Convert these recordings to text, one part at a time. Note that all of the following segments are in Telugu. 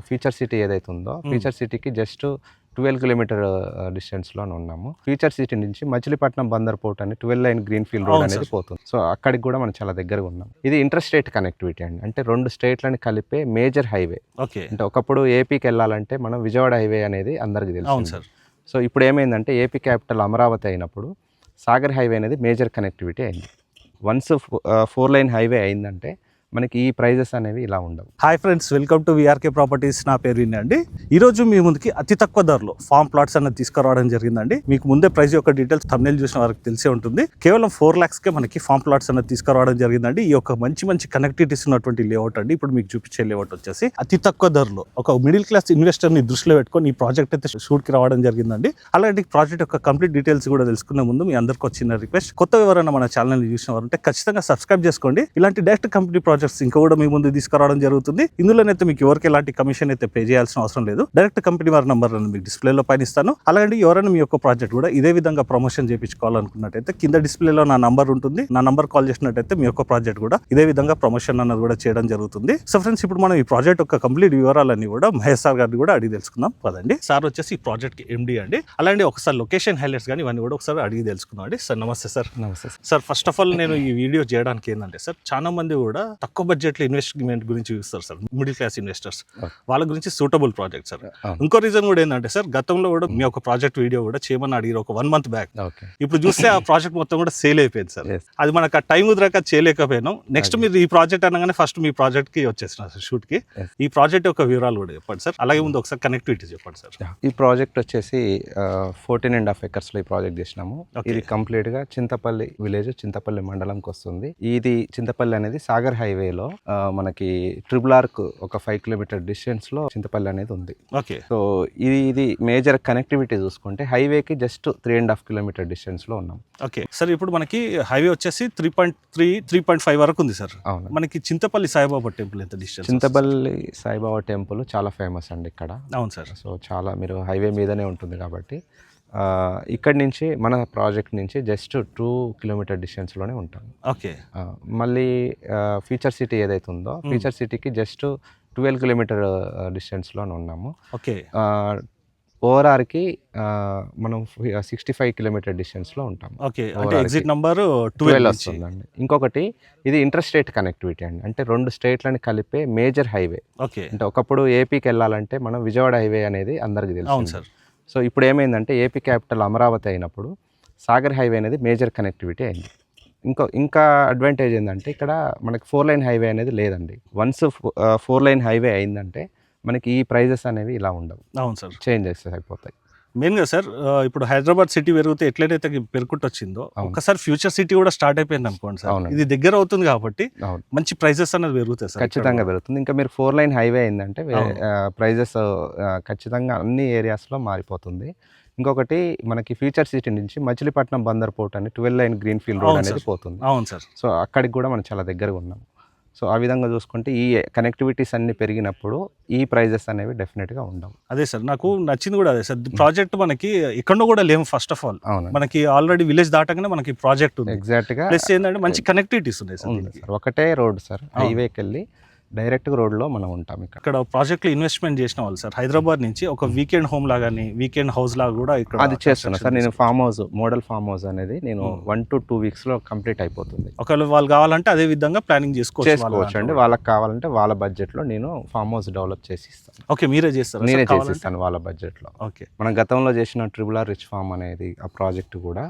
ఫ్యూచర్ సిటీ ఏదైతే ఉందో ఫ్యూచర్ సిటీకి జస్ట్ 12 కిలోమీటర్ డిస్టెన్స్లోనే ఉన్నాము. ఫ్యూచర్ సిటీ నుంచి మచిలీపట్నం బందర్ పోర్ట్ అని 12 లైన్ గ్రీన్ ఫీల్డ్ రోడ్ అనేది పోతుంది. సో అక్కడికి కూడా మనం చాలా దగ్గరగా ఉన్నాం. ఇది ఇంటర్ స్టేట్ కనెక్టివిటీ అండి, అంటే 2 స్టేట్లని కలిపే మేజర్ హైవే. అంటే ఒకప్పుడు ఏపీకి వెళ్ళాలంటే మనం విజయవాడ హైవే అనేది అందరికీ తెలుసు. సో ఇప్పుడు ఏమైందంటే ఏపీ క్యాపిటల్ అమరావతి అయినప్పుడు సాగర్ హైవే అనేది మేజర్ కనెక్టివిటీ అయింది. వన్స్ 4 లైన్ హైవే అయిందంటే మనకి ఈ ప్రైజెస్ అనేవి ఇలా ఉండవు. Hi friends, welcome to VRK properties. నా పేరు విన్నా అండి. ఈరోజు మీ ముందుకి అతి తక్కువ ధరలో ఫామ్ ప్లాట్స్ అనేది తీసుకురావడం జరిగిందండి. మీకు ముందే ప్రైస్ యొక్క డీటెయిల్స్ థంబ్నెయిల్ చూసిన వారికి తెలిసే ఉంటుంది. కేవలం 4 lakhsకే మనకి ఫామ్ ప్లాట్స్ అనేది తీసుకురావడం జరిగిందండి. ఈ యొక్క మంచి కనెక్టివిటీస్ ఉన్నటువంటి లేఅవుట్ అండి. ఇప్పుడు మీకు చూపించే లేఅవుట్ వచ్చేసి అతి తక్కువ ధరలో ఒక మిడిల్ క్లాస్ ఇన్వెస్టర్ని దృష్టిలో పెట్టుకొని ఈ ప్రాజెక్ట్ అయితే షూట్కి రావడం జరిగిందండి. అలాంటి ప్రాజెక్ట్ యొక్క కంప్లీట్ డీటెయిల్స్ కూడా తెలుసుకునే ముందు మీ అందరికీ వచ్చిన రిక్వెస్ట్, కొత్త ఎవరైనా మన ఛానల్ చూసిన వారు ఉంటే ఖచ్చితంగా సబ్స్క్రైబ్ చేసుకోండి. ఇలాంటి డైరెక్ట్ కంపెనీ ప్రాజెక్ట్స్ ఇంకా కూడా మీ ముందు తీసుకురావడం జరుగుతుంది. ఇందులోనైతే మీకు ఎవరికి ఎలాంటి కమిషన్ అయితే పే చేయాల్సిన అవసరం లేదు. డైరెక్ట్ కంపెనీ వారి నంబర్ మీకు డిస్ప్లేలో పైన ఇస్తాను. అలాగే ఎవరైనా మీ యొక్క ప్రాజెక్ట్ కూడా ఇదే విధంగా ప్రమోషన్ చేయించుకోవాలనుకున్నట్టయితే కింద డిస్ప్లేలో నా నంబర్ ఉంటుంది. నా నంబర్ కాల్ చేసినట్టయితే మీ యొక్క ప్రాజెక్ట్ కూడా ఇదే విధంగా ప్రమోషన్ అన్నది కూడా చేయడం జరుగుతుంది. సో ఫ్రెండ్స్, ఇప్పుడు మనం ఈ ప్రాజెక్ట్ యొక్క కంప్లీట్ వివరాలన్నీ కూడా మహేష్ సార్ గారిని కూడా అడిగి తెలుసుకుందాం పదండి. సార్ వచ్చేసి ఈ ప్రాజెక్ట్ కి ఎండి అండి. అలాగే ఒకసారి లొకేషన్ హైలైట్స్ కానీ ఇవన్నీ కూడా ఒకసారి అడిగి తెలుసుకుందాం అండి. సార్ నమస్తే సార్. నమస్తే సార్. ఫస్ట్ ఆఫ్ ఆల్ నేను ఈ వీడియో చేయడానికి ఏంటంటే సార్, చాలా మంది కూడా తక్కువ బడ్జెట్ లో ఇన్వెస్ట్మెంట్ గురించి చూస్తారు సార్, మిడిల్ క్లాస్ ఇన్వెస్టర్స్. వాళ్ళ గురించి సూటబుల్ ప్రాజెక్ట్ సార్. ఇంకో రీజన్ కూడా ఏంటంటే సార్, గతంలో కూడా మీ ఒక ప్రాజెక్ట్ వీడియో కూడా చేయమని అడిగారు ఒక 1 month బ్యాక్. ఇప్పుడు చూస్తే ఆ ప్రాజెక్ట్ మొత్తం కూడా సేల్ అయిపోయింది సార్. అది మనకు ఆ టైం కుదరక చేయలేకపోయినాం. నెక్స్ట్ మీరు ఈ ప్రాజెక్ట్ అనగానే ఫస్ట్ మీ ప్రాజెక్ట్ కి వచ్చేసిన సార్ షూట్ కి. ఈ ప్రాజెక్ట్ యొక్క వివరాలు కూడా చెప్పండి సార్. అలాగే ముందు ఒకసారి కనెక్టివిటీ చెప్పండి సార్. ఈ ప్రాజెక్ట్ వచ్చేసి 14.5 acres లో ఈ ప్రాజెక్ట్ చేసినాము. ఇది కంప్లీట్ గా చింతపల్లి విలేజ్, చింతపల్లి మండలంకి వస్తుంది. ఇది చింతపల్లి అనేది సాగర్ హైవేలో మనకి RRR ఒక 5 kilometer డిస్టెన్స్ లో చింతపల్లి అనేది ఉంది. ఓకే. సో ఇది మేజర్ కనెక్టివిటీ చూసుకుంటే హైవేకి జస్ట్ 3.5 kilometer డిస్టెన్స్ లో ఉన్నాం. Okay sir. ఇప్పుడు మనకి హైవే వచ్చేసి 3.5 వరకు ఉంది సార్. అవును. మనకి చింతపల్లి సాయిబాబా టెంపుల్ ఎంత డిస్టెన్స్? చింతపల్లి సాయిబాబా టెంపుల్ చాలా ఫేమస్ అండి ఇక్కడ. అవును సార్. సో చాలా మీరు హైవే మీదనే ఉంటుంది కాబట్టి ఇక్కడి నుంచి మన ప్రాజెక్ట్ నుంచి జస్ట్ 2 kilometer డిస్టెన్స్లోనే ఉంటాం. ఓకే. మళ్ళీ ఫ్యూచర్ సిటీ ఏదైతే ఉందో ఫ్యూచర్ సిటీకి జస్ట్ 12 kilometer డిస్టెన్స్లోనే ఉన్నాము. ఓకే. ఓఆర్ఆర్కి మనం 65 kilometer డిస్టెన్స్లో ఉంటాం. ఓకే. అంటే ఎగ్జిట్ నెంబర్ 12 వస్తుందండి. ఇంకొకటి ఇది ఇంటర్ స్టేట్ కనెక్టివిటీ అండి, అంటే 2 స్టేట్లని కలిపే మేజర్ హైవే. ఓకే. అంటే ఒకప్పుడు ఏపీకి వెళ్ళాలంటే మనం విజయవాడ హైవే అనేది అందరికీ తెలుసు. అవును సార్. సో ఇప్పుడు ఏమైందంటే ఏపీ క్యాపిటల్ అమరావతి అయినప్పుడు సాగర్ హైవే అనేది మేజర్ కనెక్టివిటీ అయింది. ఇంకా అడ్వాంటేజ్ ఏంటంటే ఇక్కడ మనకి 4 లైన్ హైవే అనేది లేదండి. వన్స్ 4 లైన్ హైవే అయిందంటే మనకి ఈ ప్రైజెస్ అనేవి ఇలా ఉండవు. అవును సార్. చేంజెస్ అయిపోతాయి. మెయిన్గా సార్, ఇప్పుడు హైదరాబాద్ సిటీ పెరిగితే ఎట్లయితే పెరుగుకుంటూ వచ్చిందో ఒకసారి ఫ్యూచర్ సిటీ కూడా స్టార్ట్ అయిపోయింది అనుకోండి సార్. ఇది దగ్గర అవుతుంది కాబట్టి మంచి ప్రైజెస్ అనేది పెరుగుతాయి సార్. ఖచ్చితంగా పెరుగుతుంది. ఇంకా మీరు 4 లైన్ హైవే అయిందంటే ప్రైజెస్ ఖచ్చితంగా అన్ని ఏరియాస్లో మారిపోతుంది. ఇంకొకటి మనకి ఫ్యూచర్ సిటీ నుంచి మచిలీపట్నం బందర్ పోర్ట్ అని 12 లైన్ గ్రీన్ ఫీల్డ్ రోడ్ అనేది పోతుంది. అవును సార్. సో అక్కడికి కూడా మనం చాలా దగ్గరగా ఉన్నాం. సో ఆ విధంగా చూసుకుంటే ఈ కనెక్టివిటీస్ అన్ని పెరిగినప్పుడు ఈ ప్రైజెస్ అనేవి డెఫినెట్గా ఉండవు. అదే సార్, నాకు నచ్చింది కూడా అదే సార్. ప్రాజెక్ట్ మనకి ఎక్కడో కూడా లేము. ఫస్ట్ ఆఫ్ ఆల్ మనకి ఆల్రెడీ విలేజ్ దాటగానే మనకి ప్రాజెక్ట్ ఉంది. ఎగ్జాక్ట్గా. ప్లస్ ఏంటంటే మంచి కనెక్టివిటీస్ ఉన్నాయి సార్. ఒకటే రోడ్ సార్, హైవేకి వెళ్ళి డైరెక్ట్ రోడ్లో మనం ఉంటాం. ఇక్కడ ప్రాజెక్ట్లో ఇన్వెస్ట్మెంట్ చేసిన వాళ్ళు సార్ హైదరాబాద్ నుంచి ఒక వీకెండ్ హోమ్ లాగా వీకెండ్ హౌస్ లాగా కూడా ఇక్కడ అది చేస్తున్నా సార్. నేను farm house, model farm house అనేది నేను 1 to 2 weeks కంప్లీట్ అయిపోతుంది. ఒకవేళ వాళ్ళు కావాలంటే అదే విధంగా ప్లానింగ్ చేసుకోవచ్చు అండి. వాళ్ళకి కావాలంటే వాళ్ళ బడ్జెట్లో నేను ఫామ్ హౌస్ డెవలప్ చేసి ఇస్తాను. ఓకే. మీరే చేస్తారు? నేనే చేసిస్తాను వాళ్ళ బడ్జెట్లో. ఓకే. మనం గతంలో చేసిన RRR రిచ్ ఫామ్ అనేది ఆ ప్రాజెక్ట్ కూడా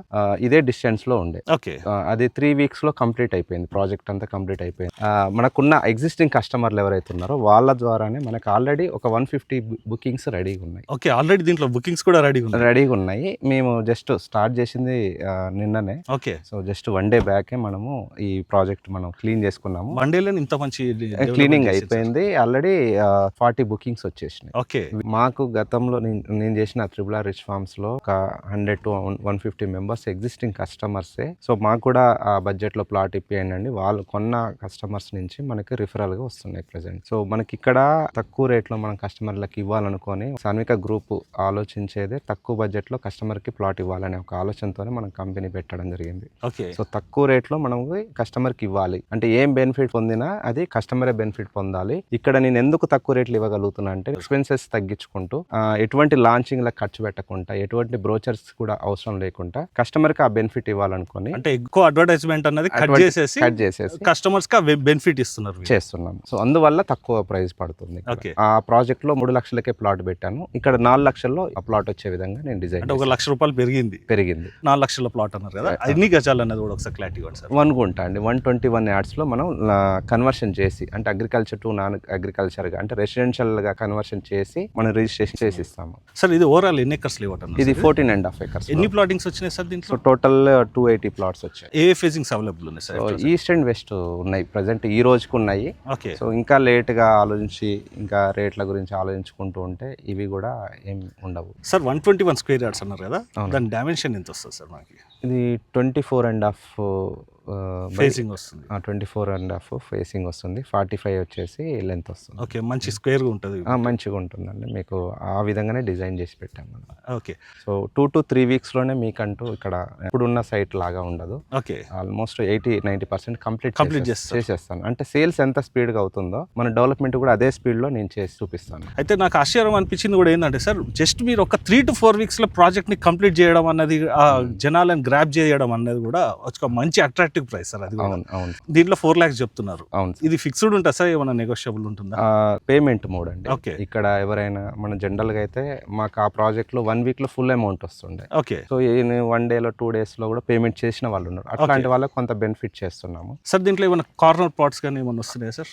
ఇదే డిస్టెన్స్ లో ఉండే. ఓకే. అది 3 weeks కంప్లీట్ అయిపోయింది. ప్రాజెక్ట్ అంతా కంప్లీట్ అయిపోయింది. మనకున్న ఎగ్జిస్టింగ్ కస్టమర్లు ఎవరైతే ఉన్నారో వాళ్ళ ద్వారానే మనకు ఆల్రెడీ ఒక 150 bookings రెడీగా ఉన్నాయి. ఓకే. ఆల్రెడీ దీంట్లో బుకింగ్స్ కూడా రెడీగా ఉన్నాయి. మేము జస్ట్ స్టార్ట్ చేసింది నిన్ననే. ఓకే. సో జస్ట్ 1 day బ్యాకే మనము ఈ ప్రాజెక్ట్ మనం క్లీన్ చేసుకున్నాము. 1 day ఇంత మంచి క్లీనింగ్ అయిపోయింది. ఆల్రెడీ 40 bookings వచ్చేసినాయి. ఓకే. మాకు గతంలో నేను చేసిన RRR రిచ్ ఫార్మ్స్ లో ఒక 100 to 150 members ఎగ్జిస్టింగ్ కస్టమర్సే. సో మాకు కూడా ఆ బడ్జెట్ లో ప్లాట్ ఇప్పియండి. వాళ్ళు కొన్న కస్టమర్స్ నుంచి మనకి రిఫరల్ గా వస్తుంది. నడుస్తున్నాయి ప్రెసెంట్. సో మనకి ఇక్కడ తక్కువ రేట్లో మనం కస్టమర్లకు ఇవ్వాలనుకొని సాన్విక గ్రూప్ ఆలోచించేదే తక్కువ బడ్జెట్లో కస్టమర్కి ప్లాట్ ఇవ్వాలనే ఒక ఆలోచనతోనే మనం కంపెనీ పెట్టడం జరిగింది. ఓకే. సో తక్కువ రేట్లో మనం కస్టమర్కి ఇవ్వాలి అంటే ఏం బెనిఫిట్ పొందినా అది కస్టమరే బెనిఫిట్ పొందాలి. ఇక్కడ నేను ఎందుకు తక్కువ రేట్లు ఇవ్వగలుగుతున్నా అంటే ఎక్స్పెన్సెస్ తగ్గించుకుంటూ ఎటువంటి లాంచింగ్లకు ఖర్చు పెట్టకుండా ఎటువంటి బ్రోచర్స్ కూడా అవసరం లేకుండా కస్టమర్కి ఆ బెనిఫిట్ ఇవ్వాలనుకొని అంటే ఎక్కువ అడ్వర్టైజ్మెంట్ అనేది కట్ చేసేసి కస్టమర్స్ కి బెనిఫిట్ ఇస్తున్నారు చేస్తున్నాం. సో అందువల్ల తక్కువ ప్రైస్ పడుతుంది. ఆ ప్రాజెక్ట్ లో 3 లక్షలకే ప్లాట్ పెట్టాను. ఇక్కడ 4 లక్షల్లో ఆ ప్లాట్ వచ్చే విధంగా నేను డిజైన్ అంటే 1 లక్ష రూపాయలు పెరిగింది 4 లక్షల ప్లాట్ అన్నారు కదా, ఎన్ని గజాలు అనేది కూడా ఒకసారి క్లారిటీ ఇవ్వండి సార్. 1 గుంట అండి. 121 యార్డ్స్ లో మనం కన్వర్షన్ చేసి అంటే అగ్రికల్చర్ టు నాన్ అగ్రికల్చర్ గా అంటే రెసిడెన్షియల్ గా కన్వర్షన్ చేసి మనం రిజిస్ట్రేషన్ చేసి ఇస్తాము. సార్ ఇది ఓవరాల్ ఎన్ని ఎకర్స్ లేవటం? ఇది 14.5 acres. ఎన్ని ప్లాటింగ్స్ వచ్చినాయి సార్ దీంట్లో? టోటల్ 280 ప్లాట్స్ వచ్చాయి. ఏ ఫేజింగ్స్ అవైలబుల్ ఉన్నాయి సార్? ఈస్ట్ అండ్ వెస్ట్ ఉన్నాయి ప్రెసెంట్ ఈ రోజుకు ఉన్నాయి. ఓకే. సో ఇంకా లేట్ గా ఆలోచించి ఇంకా రేట్ల గురించి ఆలోచించుకుంటూ ఉంటే ఇవి కూడా ఏం ఉండవు. సార్ 121 స్క్వేర్ యార్డ్స్ అన్నారు కదా, దాని డైమెన్షన్ ఎంత వస్తుంది సార్ మనకి? ఇది 24.5 ఫేసింగ్ వస్తుంది. 24.5 ఫేసింగ్ వస్తుంది. 45 వచ్చేసి లెంత్ వస్తుంది. ఓకే, మంచి స్క్వేర్గా ఉంటుంది. మంచిగా ఉంటుందండి. మీకు ఆ విధంగానే డిజైన్ చేసి పెట్టాము. ఓకే. సో 2 to 3 వీక్స్లోనే మీకంటూ ఇక్కడ ఇప్పుడున్న సైట్ లాగా ఉండదు. ఓకే. ఆల్మోస్ట్ 80-90% కంప్లీట్ చేసేస్తాను. అంటే సేల్స్ ఎంత స్పీడ్గా అవుతుందో మన డెవలప్మెంట్ కూడా అదే స్పీడ్లో నేను చేసి చూపిస్తాను. అయితే నాకు ఆశ్చర్యం అనిపించింది కూడా ఏంటంటే సార్, జస్ట్ మీరు ఒక 3 to 4 వీక్స్లో ప్రాజెక్ట్ని కంప్లీట్ చేయడం అన్నది, జనాలను గ్రాప్ చేయడం అన్నది కూడా ఒక మంచి అట్రాక్టివ్ ప్రైస్ సార్. అది అవును. దీంట్లో 4 lakhs చెప్తున్నారు. అవును. ఇది ఫిక్స్డ్ ఉంటుందా సార్, ఏమైనా నెగోషియబుల్ ఉంటుందా? పేమెంట్ మోడ్ అండి. ఓకే. ఇక్కడ ఎవరైనా మన జనరల్గా అయితే మాకు ఆ ప్రాజెక్ట్లో 1 వీక్లో ఫుల్ అమౌంట్ వస్తుండే. ఓకే. సో 1 డేలో 2 డేస్లో కూడా పేమెంట్ చేసిన వాళ్ళు ఉన్నారు. అట్లాంటి వాళ్ళకి కొంత బెనిఫిట్ చేస్తున్నాము. సార్ దీంట్లో ఏమైనా కార్నర్ ప్లాట్స్ కానీ ఏమైనా వస్తున్నాయి సార్?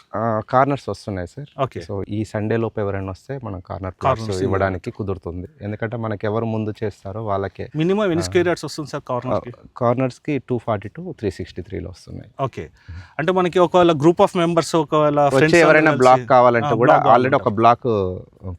కార్నర్స్ వస్తున్నాయి సార్. ఓకే. సో ఈ సండే లోపు ఎవరైనా వస్తే మనం కార్నర్ ప్లాట్స్ ఇవ్వడానికి కుదురుతుంది. ఎందుకంటే మనకి ఎవరు ముందు చేస్తారో వాళ్ళకే. మినిమం ఎన్ని స్క్వేర్ యార్డ్స్ వస్తుంది సార్ కార్నర్స్కి 240 to 363లో వస్తున్నాయి. ఓకే. అంటే మనకి ఒకవేళ గ్రూప్ ఆఫ్ మెంబర్స్ ఒకవేళ ఎవరైనా బ్లాక్ కావాలంటే కూడా ఆల్రెడీ ఒక బ్లాక్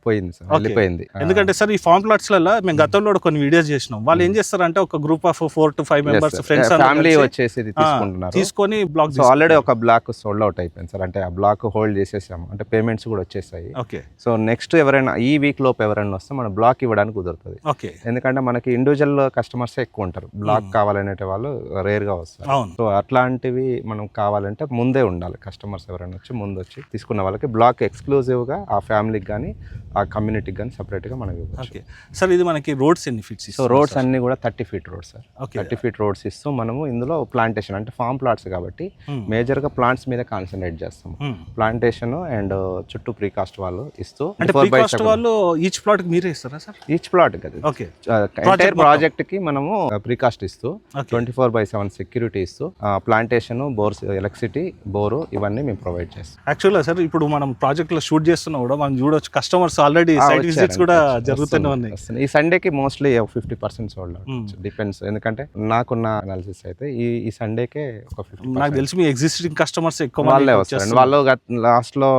పోయింది సార్, వెళ్ళిపోయింది. ఎందుకంటే సార్ ఈ ఫామ్ ప్లాట్స్ లలో మేము గతంలో కొన్ని వీడియోస్ చేసినాం. వాళ్ళు ఏం చేస్తారంటే ఒక group of 4 to 5 members friends family వచ్చేసి తీసుకుంటున్నారు. తీసుకొని బ్లాక్ ఆల్రెడీ ఒక బ్లాక్ సోల్డ్ అవుట్ అయిపోయింది సార్. అంటే ఆ బ్లాక్ హోల్డ్ చేసేసాము. అంటే పేమెంట్స్ కూడా వచ్చేసాయి. ఓకే. సో నెక్స్ట్ ఎవరైనా ఈ వీక్ లోపు ఎవరైనా వస్తే మనం బ్లాక్ ఇవ్వడానికి కుదురుతుంది. ఓకే. ఎందుకంటే మనకి ఇండివిజువల్ కస్టమర్స్ ఎక్కువ ఉంటారు. బ్లాక్ కావాలనే వాళ్ళు రేర్ గా వస్తారు. సో అట్లాంటివి మనం కావాలంటే ముందే ఉండాలి. కస్టమర్స్ ఎవరైనా వచ్చి ముందు వచ్చి తీసుకున్న వాళ్ళకి బ్లాక్ ఎక్స్క్లూజివ్ గా ఆ ఫ్యామిలీకి కానీ ఆ కమ్యూనిటీకి కానీ సపరేట్ గా మనం ఇవ్వచ్చు. Okay sir. ఇది మనకి రోడ్స్ ఎన్ని ఫీట్స్? సో రోడ్స్ అన్ని కూడా 30 feet roads sir. 30 feet roads ఇస్తూ మనము ఇందులో ప్లాంటేషన్ అంటే ఫామ్ ప్లాట్స్ కాబట్టి మేజర్ గా ప్లాంట్స్ మీద కాన్సన్ట్రేట్ చేస్తాము. ప్లాంటేషన్ అండ్ చుట్టూ ప్రీకాస్ట్ వాళ్ళు ఇస్తూ అంటే ప్రీకాస్ట్ వాళ్ళు ఈచ్ ప్లాట్ కి మీరే ఇస్తారా సార్? ఈచ్ ప్లాట్ కదా. ఓకే. ఎంటైర్ ప్రాజెక్ట్ కి మనము ప్రీకాస్ట్ ఇస్తూ 24/7 సెక్యూరిటీ ఇస్తూ ప్లాంటేషన్, బోర్స్, ఎలక్ట్రిసిటీ, బోరు ఇవన్నీ మేము ప్రొవైడ్ చేస్తాం. యాక్చువల్గా సార్ ఇప్పుడు మనం ప్రాజెక్ట్ లో షూట్ చేస్తున్నా కూడా మనం చూడొచ్చు కస్టమర్స్ ఆల్రెడీ సైట్ విజిట్స్ కూడా జరుగుతూనే ఉన్నాయి. ఈ సండేకి మోస్ట్లీ 50% సోల్డ్ అవుట్. డిపెండ్స్. ఎందుకంటే నాకున్న అనాలిసిస్ అయితే ఈ సండేకే ఒక 50%. నాకు తెలిసి మీ ఎగ్జిస్టింగ్ కస్టమర్స్ ఎక్కువ వాళ్ళే వస్తారు. వాళ్ళు లాస్ట్ లో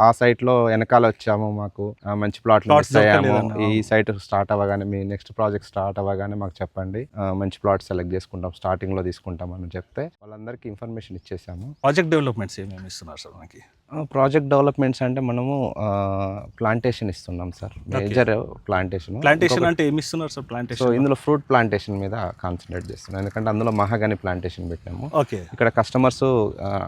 ఆ సైట్ లో వెనకాల వచ్చాము, మాకు మంచి ప్లాట్లు అయ్యాము, ఈ సైట్ స్టార్ట్ అవ్వగానే మీ నెక్స్ట్ ప్రాజెక్ట్ స్టార్ట్ అవ్వగానే మాకు చెప్పండి, మంచి ప్లాట్ సెలెక్ట్ చేసుకుంటాం, స్టార్టింగ్ లో తీసుకుంటాం అని చెప్తే వాళ్ళందరికీ ఇన్ఫర్మేషన్ ఇచ్చేసాము. ప్రాజెక్ట్ డెవలప్మెంట్స్ ఏమేమి ఇస్తున్నారు సార్ మనకి? ప్రాజెక్ట్ డెవలప్మెంట్స్ అంటే మనము ప్లాంటేషన్ ఇస్తున్నాం సార్. మేజర్ ప్లాంటేషన్ అంటే ఏమి ఇస్తున్నారు సార్? ప్లాంటేషన్ సో ఇందులో ఫ్రూట్ ప్లాంటేషన్ మీద కాన్సన్ట్రేట్ చేస్తున్నాం. ఎందుకంటే అందులో మహాగని ప్లాంటేషన్ పెట్టాము. ఓకే. ఇక్కడ కస్టమర్స్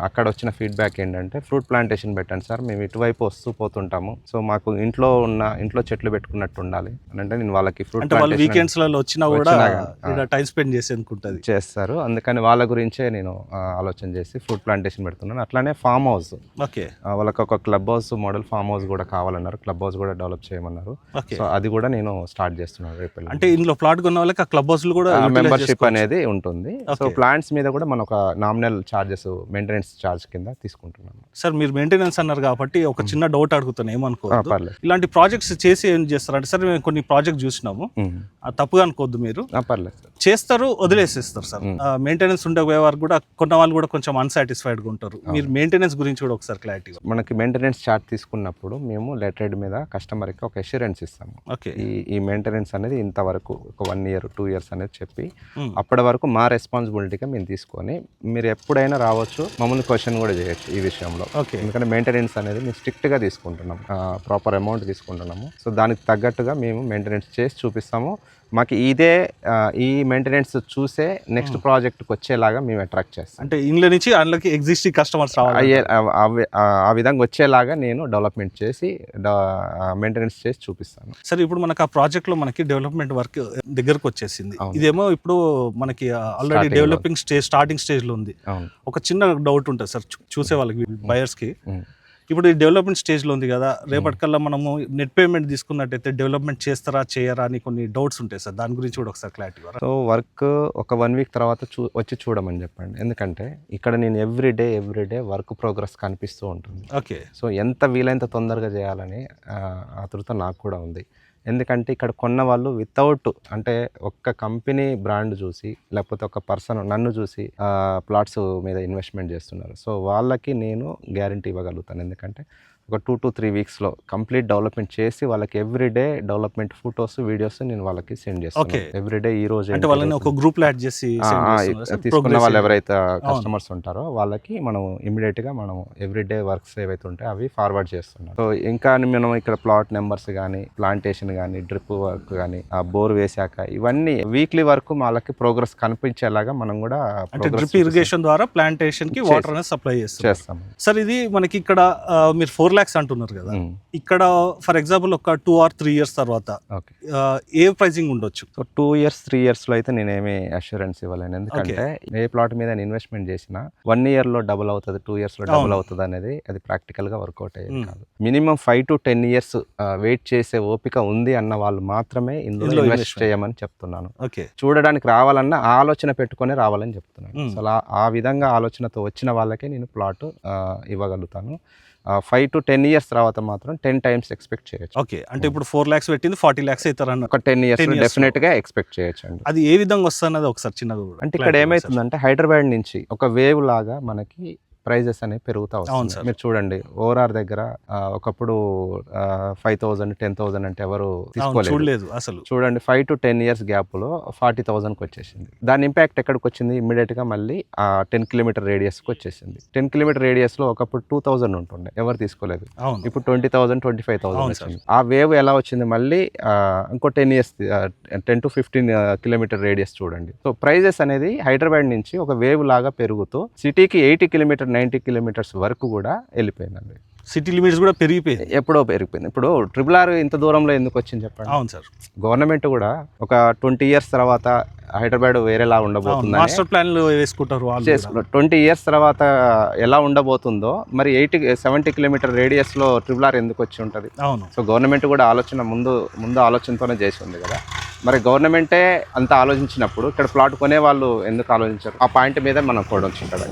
అక్కడ వచ్చిన ఫీడ్బ్యాక్ ఏంటంటే ఫ్రూట్ ప్లాంటేషన్ పెట్టండి సార్, మేము ఇటువైపు వస్తూ పోతుంటాము, సో మాకు ఇంట్లో చెట్లు పెట్టుకున్నట్టు ఉండాలి అని అంటే నేను వాళ్ళకి ఫ్రూట్ ప్లాంటేషన్ వీకెండ్స్ లలో వచ్చినా కూడా టైం స్పెండ్ చేసేందుకుంటది చేస్తారు. అందుకని వాళ్ళ గురించే నేను ఆలోచన చేసి ఫ్రూట్ ప్లాంటేషన్ పెడుతున్నాను. అట్లానే ఫామ్ హౌస్. ఓకే. వాళ్ళకి ఒక club house model farm house కూడా కావాలన్నారు. క్లబ్ హౌస్ కూడా డెవలప్ చేయమన్నారు. సో అది కూడా నేను స్టార్ట్ చేస్తున్నాను రేపు. అంటే ఇందులో ప్లాట్ కొన్న వాళ్ళకి ఆ క్లబ్ హౌస్ కూడా మెంబర్షిప్ అనేది ఉంటుంది. సో ప్లాంట్స్ మీద కూడా మనం ఒక నామినల్ చార్జెస్ మెయింటెనెన్స్ చార్జ్ కింద తీసుకుంటున్నాము. సార్ మీరు మెయింటెనెన్స్ అన్నారు కాబట్టి ఒక చిన్న డౌట్ అడుగుతాను, ఏమనుకోవద్దు. ఇలాంటి ప్రాజెక్ట్స్ చేసి ఏం చేస్తారంటే సార్ మేము కొన్ని ప్రాజెక్ట్ చూసినాము, తప్పుగా అనుకోవద్దు మీరు. పర్లేదు సార్. చేస్తారు, వదిలేసేస్తారు సార్. మెయింటెనెన్స్ ఉండే వారు కూడా కొన్న వాళ్ళు కూడా కొంచెం అన్సాటిస్ఫైడ్ గా ఉంటారు. మీరు మెయింటెనెన్స్ గురించి కూడా ఒకసారి క్లారిటీ. మనకి మెయింటెనెన్స్ చార్ట్ తీసుకున్నప్పుడు మేము లెటర్డ్ మీద కస్టమర్కి ఒక అష్యూరెన్స్ ఇస్తాము. ఈ మెయింటెనెన్స్ అనేది ఇంతవరకు ఒక 1 year 2 years అనేది చెప్పి అప్పటి వరకు మా రెస్పాన్సిబిలిటీగా మేము తీసుకొని మీరు ఎప్పుడైనా రావచ్చు, మమ్మల్ని క్వశ్చన్ కూడా చేయొచ్చు ఈ విషయంలో. లో. ఓకే. ఎందుకంటే మెయింటెనెన్స్ అనేది మేము స్ట్రిక్ట్ గా తీసుకుంటున్నాం, ప్రాపర్ అమౌంట్ తీసుకుంటున్నాము. సో దానికి తగ్గట్టుగా మేము మెయింటెనెన్స్ చేసి చూపిస్తాము. మాకు ఇదే ఈ మెయింటెనెన్స్ చూసే నెక్స్ట్ ప్రాజెక్ట్కి వచ్చేలాగా మేము అట్రాక్ట్ చేస్తాం. అంటే ఇండ్ల నుంచి అందులోకి ఎగ్జిస్టింగ్ కస్టమర్స్ రావాలి ఆ విధంగా వచ్చేలాగా నేను డెవలప్మెంట్ చేసి మెయింటెనెన్స్ చేసి చూపిస్తాను. సరే, ఇప్పుడు మనకి ఆ ప్రాజెక్ట్ లో మనకి డెవలప్మెంట్ వర్క్ దగ్గరకు వచ్చేసింది. ఇదేమో ఇప్పుడు మనకి ఆల్రెడీ డెవలపింగ్ స్టార్టింగ్ స్టేజ్ లో ఉంది. ఒక చిన్న డౌట్ ఉంటుంది సార్ చూసే వాళ్ళకి, బయర్స్ కి. ఇప్పుడు ఈ డెవలప్మెంట్ స్టేజ్లో ఉంది కదా, రేపటికల్లా మనము నెట్ పేమెంట్ తీసుకున్నట్టయితే డెవలప్మెంట్ చేస్తారా చేయరా అని కొన్ని డౌట్స్ ఉంటాయి సార్, దాని గురించి కూడా ఒకసారి క్లారిటీ. సో వర్క్ ఒక 1 వీక్ తర్వాత వచ్చి చూడమని చెప్పండి. ఎందుకంటే ఇక్కడ నేను ఎవ్రీడే వర్క్ ప్రోగ్రెస్ కనిపిస్తూ ఉంటుంది. ఓకే. సో ఎంత వీలైనంత తొందరగా చేయాలని ఆతృత నాకు కూడా ఉంది. ఎందుకంటే ఇక్కడ కొన్న వాళ్ళు వితౌట్ అంటే ఒక్క కంపెనీ బ్రాండ్ చూసి లేకపోతే ఒక పర్సన్ నన్ను చూసి ప్లాట్స్ మీద ఇన్వెస్ట్మెంట్ చేస్తున్నారు. సో వాళ్ళకి నేను గ్యారంటీ ఇవ్వగలుగుతాను. ఎందుకంటే ఒక 2 to 3 వీక్స్లో కంప్లీట్ డెవలప్మెంట్ చేసి వాళ్ళకి ఎవ్రీడే డెవలప్మెంట్ ఫొటోస్ వీడియోస్ నేను వాళ్ళకి సెండ్ చేస్తాను. ఎవ్రీడే ఈ రోజు అంటే వాళ్ళని ఒక గ్రూప్ లో యాడ్ చేసి తీసుకున్న వాళ్ళు ఎవరైతే కస్టమర్స్ ఉంటారో వాళ్ళకి మనం ఇమీడియట్ గా మనం ఎవ్రీడే వర్క్స్ ఏవైతే ఉంటాయో అవి ఫార్వర్డ్ చేస్తున్నాం. సో ఇంకా మనం ఇక్కడ ప్లాట్ నెంబర్స్ కానీ, ప్లాంటేషన్ కానీ, డ్రిప్ వర్క్ కానీ, బోర్ వేసాక ఇవన్నీ వీక్లీ వర్క్ వాళ్ళకి ప్రోగ్రెస్ కనిపించేలాగా మనం కూడా డ్రిప్ ఇరిగేషన్ ద్వారా ప్లాంటేషన్ కి వాటర్ అనేది సప్లై చేస్తాం. సార్ ఇది మనకి ఇక్కడ మీరు 4 lakhs అంటున్నారు కదా, ఇక్కడ ఫర్ ఎగ్జాంపుల్ ఒక 2 or 3 years తర్వాత ఏ ప్రైసింగ్ ఉండొచ్చు? సో 2 years 3 years లో అయితే నేనేమి అష్యూరెన్స్ ఇవ్వలేను. ఎందుకంటే ఏ ప్లాట్ మీద ఇన్వెస్ట్మెంట్ చేసినా 1 year లో డబుల్ అవుతుంది, 2 years లో డబుల్ అవుతుంది అనేది అది ప్రాక్టికల్ గా వర్కౌట్ అయ్యేది కాదు. మినిమం 5 to 10 years వెయిట్ చేసే ఓపిక ఉంది అన్న వాళ్ళు మాత్రమే ఇందులో ఇన్వెస్ట్ చేయమని చెప్తున్నాను. చూడడానికి రావాలన్నా ఆలోచన పెట్టుకొని రావాలని చెప్తున్నాను. సో ఆ విధంగా ఆలోచనతో వచ్చిన వాళ్ళకే నేను ప్లాట్ ఇవ్వగలుగుతాను. 5 to 10 years తర్వాత మాత్రం 10 times ఎక్స్పెక్ట్ చేయొచ్చు. ఓకే. అంటే ఇప్పుడు 4 lakhs పెట్టింది 40 lakhs అవుతారన్న ఒక 10 years డెఫినెట్ గా ఎక్స్పెక్ట్ చేయొచ్చు అండి. అది ఏ విధంగా వస్తున్నది ఒకసారి చిన్నగా కూడా. అంటే ఇక్కడ ఏమైతుందంటే హైదరాబాద్ నుంచి ఒక వేవ్ లాగా మనకి ప్రైజెస్ అనేవి పెరుగుతా వస్తాయి. మీరు చూడండి ఓఆర్ఆర్ దగ్గర ఒకప్పుడు 5,000 10,000 అంటే ఎవరు తీసుకోలేదు అసలు. చూడండి 5 to 10 years గ్యాప్ లో 40,000కి వచ్చేసింది. దాని ఇంపాక్ట్ ఎక్కడికి వచ్చింది? ఇమ్మీడియట్ గా మళ్ళీ 10 km రేడియస్ కి వచ్చేసింది. 10 km రేడియస్ లో ఒకప్పుడు 2,000 ఉంటుండే, ఎవరు తీసుకోలేదు. ఇప్పుడు 20,000 25,000 వచ్చింది. ఆ వేవ్ ఎలా వచ్చింది? మళ్ళీ ఇంకో 10 years 10 to 15 km రేడియస్ చూడండి. సో ప్రైజెస్ అనేది హైదరాబాద్ నుంచి ఒక వేవ్ లాగా పెరుగుతూ సిటీకి 80 km 90 kilometers వరకు కూడా వెళ్ళిపోయిందండి. సిటీ లిమిట్స్ కూడా పెరిగిపోయింది, ఎప్పుడో పెరిగిపోయింది. ఇప్పుడు RRR ఇంత దూరంలో ఎందుకు వచ్చింది చెప్పండి? అవును సార్. గవర్నమెంట్ కూడా ఒక 20 years తర్వాత హైదరాబాద్ వేరేలా ఉండబోతుంది, మాస్టర్ ప్లాన్లు వేసుకుంటారు. 20 years తర్వాత ఎలా ఉండబోతుందో మరి 70 km రేడియస్ లో RRR ఎందుకు వచ్చి ఉంటుంది? అవును. సో గవర్నమెంట్ కూడా ముందు ఆలోచనతోనే చేసి ఉంది కదా. మరి గవర్నమెంటే అంత ఆలోచించినప్పుడు ఇక్కడ ప్లాట్ కొనే వాళ్ళు ఎందుకు ఆలోచించారు? ఆ పాయింట్ మీద మనం కూడా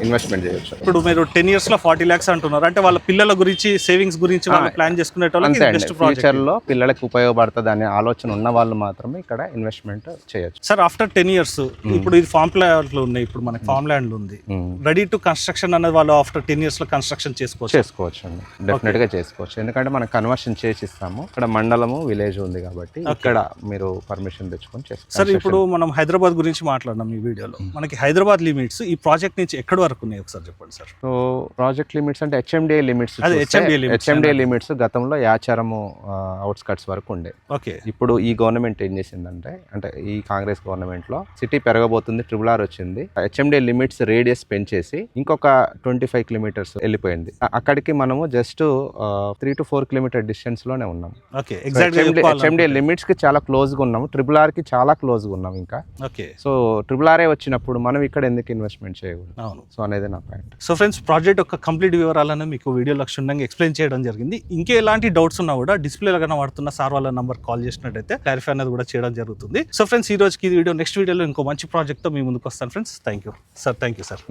ఇన్వెస్ట్మెంట్ చేయొచ్చు. ఇప్పుడు మీరు 10 years లో 40 lakhs అంటున్నారు అంటే వాళ్ళ పిల్లల గురించి, సేవింగ్స్ గురించి ప్లాన్ చేసుకునేటోళ్ళకి ఫ్యూచర్ లో పిల్లలకు ఉపయోగపడుతుంది అనే ఆలోచన ఉన్న వాళ్ళు మాత్రమే ఇక్కడ ఇన్వెస్ట్మెంట్ చేయొచ్చు. సార్ ఆఫ్టర్ 10 years ఇప్పుడు ఇది ఫార్మ్ ల్యాండ్ లో ఉన్నాయి, ఇప్పుడు మనకి ఫార్మ్ ల్యాండ్ లో ఉంది, రెడీ టు కన్స్ట్రక్షన్ అనేది వాళ్ళు ఆఫ్టర్ 10 years లో కన్స్ట్రక్షన్ చేసుకోవచ్చు అండి. డెఫినెట్ గా చేసుకోవచ్చు. ఎందుకంటే మనం కన్వర్షన్ చేసి ఇస్తాము. ఇక్కడ మండలము విలేజ్ ఉంది కాబట్టి ఇక్కడ మీరు పర్మిషన్ తెచ్చుకొని చేసుకోవచ్చు. సార్ ఇప్పుడు మనం హైదరాబాద్ గురించి మాట్లాడినాం ఈ వీడియోలో. మనకి హైదరాబాద్ లిమిట్స్ ఈ ప్రాజెక్ట్ నుంచి ఎక్కడి వరకు ఉన్నాయి ఒకసారి చెప్పండి సార్. సో ప్రాజెక్ట్ లిమిట్స్ అంటే HMDA లిమిట్స్ గతంలో యాచారము అవుట్స్కట్స్ వరకు ఉండే. ఓకే. ఇప్పుడు ఈ గవర్నమెంట్ ఏం చేసిందంటే, అంటే ఈ కాంగ్రెస్ గవర్నమెంట్ లో సిటీ పెరగబోతుంది, RRR వచ్చింది, HMDA లిమిట్స్ రేడియస్ పెంచేసి ఇంకొక 25 kilometers వెళ్ళిపోయింది. అక్కడికి మనము జస్ట్ 3 to 4 kilometer డిస్టెన్స్ లోనే ఉన్నాం. ఓకే. HMDA లిమిట్స్ కి చాలా క్లోజ్ గా ఉన్నాము, RRR కి చాలా క్లోజ్ గా ఉన్నాం ఇంకా. ఓకే. సో RRR వచ్చినప్పుడు మనం ఇక్కడ ఎందుకు ఇన్వెస్ట్మెంట్ చేయకూడదు? అవును. సో అనేది నా పాయింట్. సో ఫ్రెండ్స్, ప్రాజెక్ట్ యొక్క కంప్లీట్ వివరాలను మీకు వీడియోలో క్షుణ్ణంగా ఎక్స్ప్లెయిన్ చేయడం జరిగింది. ఇంకే ఎలాంటి డౌట్స్ ఉన్నా కూడా డిస్ప్లేలో కనబడుతున్న సార్ వాళ్ళ నంబర్ కాల్ చేసినట్టయితే క్లారిఫై అనేది కూడా చేయడం జరుగుతుంది. సో ఫ్రెండ్స్, ఈ రోజుకి ఈ వీడియో, నెక్స్ట్ వీడియోలో ఇంకో మంచి ప్రాజెక్ట్తో మీ ముందుకు వస్తాను friends. Thank you sir. Thank you sir.